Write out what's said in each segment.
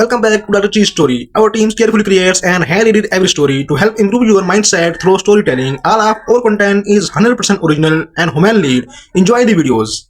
Welcome back to Dr. Cheese Story. Our team carefully creates and hand-edit every story to help improve your mindset through storytelling. All of our content is 100% original and human lead. Enjoy the videos.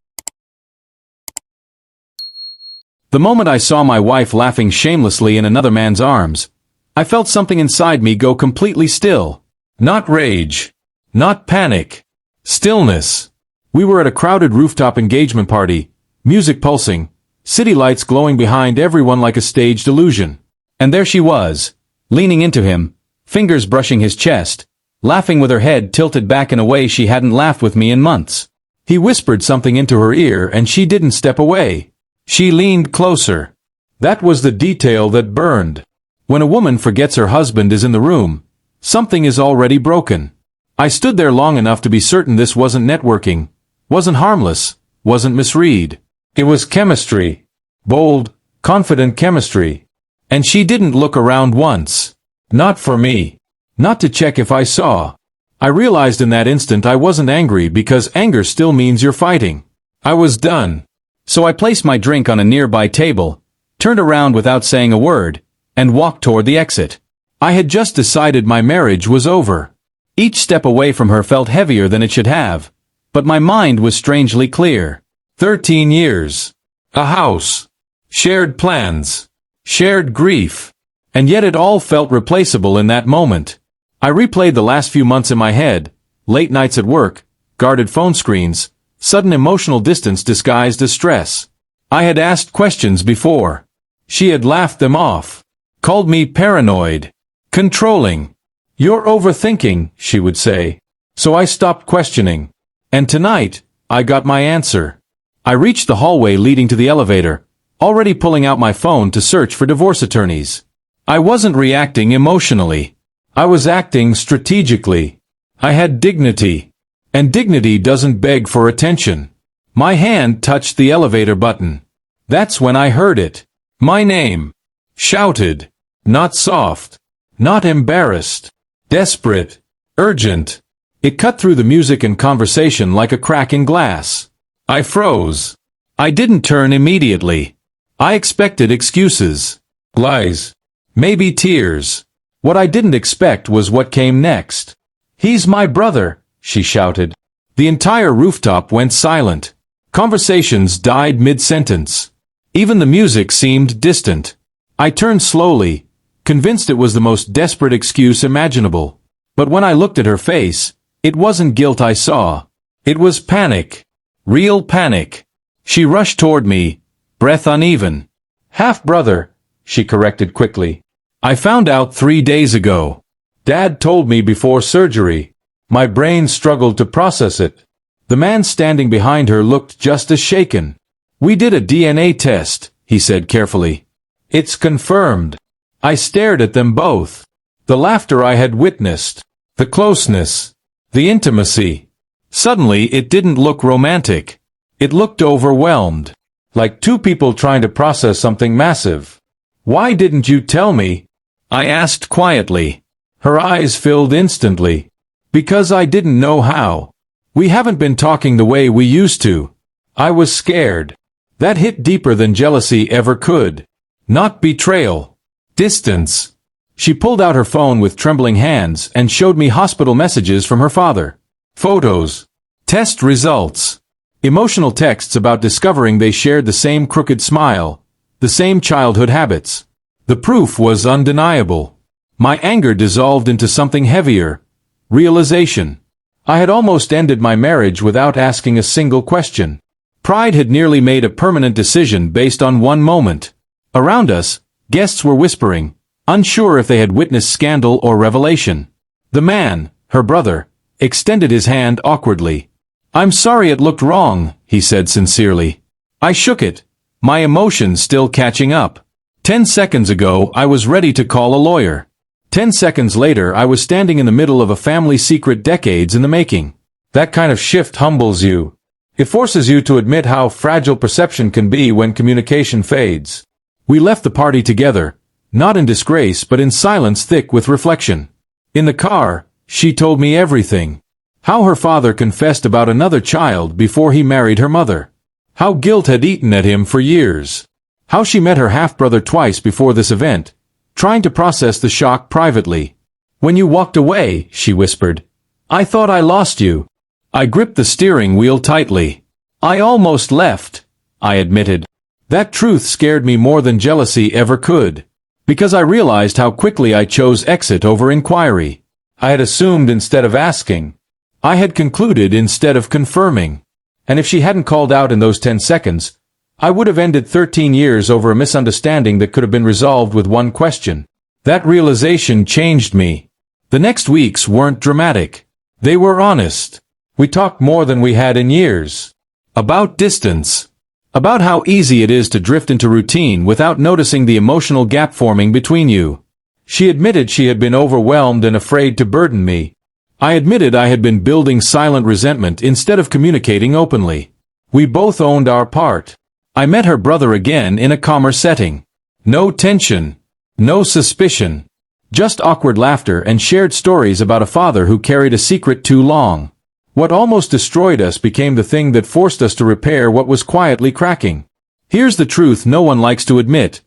The moment I saw my wife laughing shamelessly in another man's arms, I felt something inside me go completely still. Not rage. Not panic. Stillness. We were at a crowded rooftop engagement party, music pulsing, city lights glowing behind everyone like a staged illusion. And there she was, leaning into him, fingers brushing his chest, laughing with her head tilted back in a way she hadn't laughed with me in months. He whispered something into her ear and she didn't step away. She leaned closer. That was the detail that burned. When a woman forgets her husband is in the room, something is already broken. I stood there long enough to be certain this wasn't networking, wasn't harmless, wasn't misread. It was chemistry. Bold, confident chemistry. And she didn't look around once. Not for me. Not to check if I saw. I realized in that instant I wasn't angry because anger still means you're fighting. I was done. So I placed my drink on a nearby table, turned around without saying a word, and walked toward the exit. I had just decided my marriage was over. Each step away from her felt heavier than it should have, but my mind was strangely clear. 13 years. A house. Shared plans. Shared grief. And yet it all felt replaceable in that moment. I replayed the last few months in my head, late nights at work, guarded phone screens, sudden emotional distance disguised as stress. I had asked questions before. She had laughed them off. Called me paranoid. Controlling. You're overthinking, she would say. So I stopped questioning. And tonight, I got my answer. I reached the hallway leading to the elevator, already pulling out my phone to search for divorce attorneys. I wasn't reacting emotionally. I was acting strategically. I had dignity. And dignity doesn't beg for attention. My hand touched the elevator button. That's when I heard it. My name. Shouted. Not soft. Not embarrassed. Desperate. Urgent. It cut through the music and conversation like a crack in glass. I froze. I didn't turn immediately. I expected excuses. Lies. Maybe tears. What I didn't expect was what came next. He's my brother, she shouted. The entire rooftop went silent. Conversations died mid-sentence. Even the music seemed distant. I turned slowly, convinced it was the most desperate excuse imaginable. But when I looked at her face, it wasn't guilt I saw. It was panic. Real panic. She rushed toward me, breath uneven. Half-brother, she corrected quickly. I found out 3 days ago. Dad told me before surgery. My brain struggled to process it. The man standing behind her looked just as shaken. We did a DNA test, he said carefully. It's confirmed. I stared at them both. The laughter I had witnessed. The closeness. The intimacy. Suddenly it didn't look romantic. It looked overwhelmed. Like two people trying to process something massive. Why didn't you tell me? I asked quietly. Her eyes filled instantly. Because I didn't know how. We haven't been talking the way we used to. I was scared. That hit deeper than jealousy ever could. Not betrayal. Distance. She pulled out her phone with trembling hands and showed me hospital messages from her father. Photos. Test results. Emotional texts about discovering they shared the same crooked smile, the same childhood habits. The proof was undeniable. My anger dissolved into something heavier. Realization. I had almost ended my marriage without asking a single question. Pride had nearly made a permanent decision based on one moment. Around us, guests were whispering, unsure if they had witnessed scandal or revelation. The man, her brother, extended his hand awkwardly. I'm sorry it looked wrong, he said sincerely. I shook it, my emotions still catching up. 10 seconds ago I was ready to call a lawyer. 10 seconds later I was standing in the middle of a family secret decades in the making. That kind of shift humbles you. It forces you to admit how fragile perception can be when communication fades. We left the party together, not in disgrace but in silence thick with reflection. In the car, she told me everything. How her father confessed about another child before he married her mother. How guilt had eaten at him for years. How she met her half-brother twice before this event, trying to process the shock privately. "When you walked away," she whispered, "I thought I lost you." I gripped the steering wheel tightly. "I almost left," I admitted. That truth scared me more than jealousy ever could, because I realized how quickly I chose exit over inquiry. I had assumed instead of asking. I had concluded instead of confirming. And if she hadn't called out in those 10 seconds, I would have ended 13 years over a misunderstanding that could have been resolved with one question. That realization changed me. The next weeks weren't dramatic. They were honest. We talked more than we had in years. About distance. About how easy it is to drift into routine without noticing the emotional gap forming between you. She admitted she had been overwhelmed and afraid to burden me. I admitted I had been building silent resentment instead of communicating openly. We both owned our part. I met her brother again in a calmer setting. No tension. No suspicion. Just awkward laughter and shared stories about a father who carried a secret too long. What almost destroyed us became the thing that forced us to repair what was quietly cracking. Here's the truth no one likes to admit.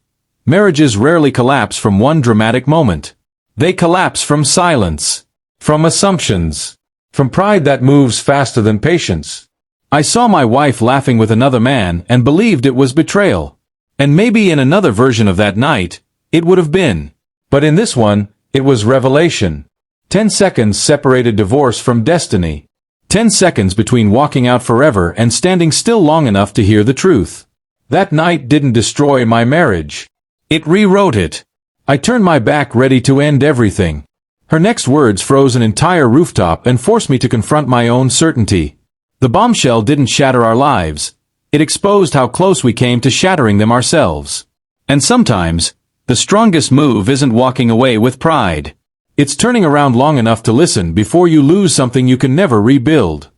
Marriages rarely collapse from one dramatic moment. They collapse from silence. From assumptions. From pride that moves faster than patience. I saw my wife laughing with another man and believed it was betrayal. And maybe in another version of that night, it would have been. But in this one, it was revelation. 10 seconds separated divorce from destiny. 10 seconds between walking out forever and standing still long enough to hear the truth. That night didn't destroy my marriage. It rewrote it. I turned my back ready to end everything. Her next words froze an entire rooftop and forced me to confront my own certainty. The bombshell didn't shatter our lives. It exposed how close we came to shattering them ourselves. And sometimes, the strongest move isn't walking away with pride. It's turning around long enough to listen before you lose something you can never rebuild.